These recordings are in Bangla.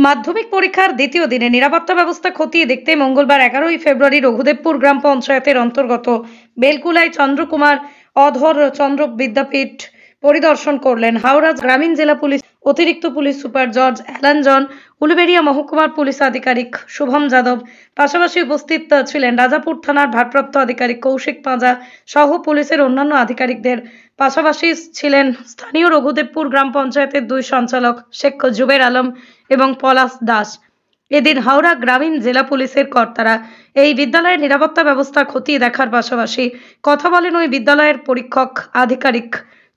মাধ্যমিক পরীক্ষার দ্বিতীয় দিনে নিরাপত্তা ব্যবস্থা খতিয়ে দেখতে মঙ্গলবার 11ই ফেব্রুয়ারি রঘুদেবপুর গ্রাম পঞ্চায়েতের অন্তর্গত বেলকুলায় চন্দ্রকুমার অধর চন্দ্র বিদ্যাপীঠ পরিদর্শন করলেন হাওড়া গ্রামীণ জেলা পুলিশ অতিরিক্ত পুলিশ সুপার জর্জ অ্যালান জন, উলুবেড়িয়া মহকুমার পুলিশ আধিকারিক শুভম যাদব। পাশাপাশি উপস্থিত ছিলেন রাজাপুর থানার ভারপ্রাপ্ত আধিকারিক কৌশিক পাঁজা সহ পুলিশের অন্যান্য আধিকারিকদের। পাশাপাশি ছিলেন স্থানীয় রঘুদেবপুর গ্রাম পঞ্চায়েতের দুই সঞ্চালক শেখ জুবের আলম এবং পলাশ দাস। এদিন হাওড়া গ্রামীণ জেলা পুলিশের কর্তারা এই বিদ্যালয়ের নিরাপত্তা ব্যবস্থা খতিয়ে দেখার পাশাপাশি কথা বলেন ওই বিদ্যালয়ের পরীক্ষক আধিকারিক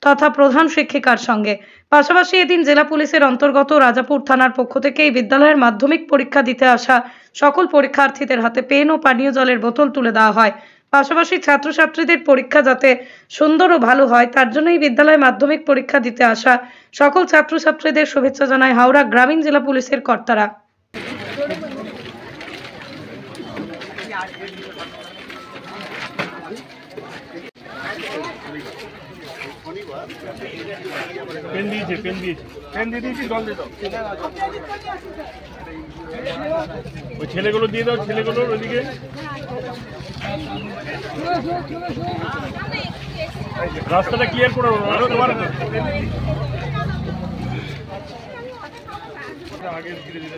তথা প্রধান শিক্ষিকার সঙ্গে। পাশাপাশি এদিন জেলা পুলিশের অন্তর্গত রাজাপুর থানার পক্ষ থেকে এই বিদ্যালয়ের মাধ্যমিক পরীক্ষা দিতে আসা সকল পরীক্ষার্থীদের হাতে পেন ও পানীয় জলের বোতল তুলে দেওয়া হয়। পাশাপাশি ছাত্রছাত্রীদের পরীক্ষা যাতে সুন্দর ও ভালো হয় তার জন্য এই বিদ্যালয়ে মাধ্যমিক পরীক্ষা দিতে আসা সকল ছাত্রছাত্রীদের শুভেচ্ছা জানায় হাওড়া গ্রামীণ জেলা পুলিশের কর্তারা। পেন দিয়ে দিয়েছি, জল দিয়ে দাও। ওই ছেলেগুলো দিয়ে দাও, ছেলেগুলোর ওইদিকে রাস্তাটা ক্লিয়ার করে আগে ধীরে ধীরে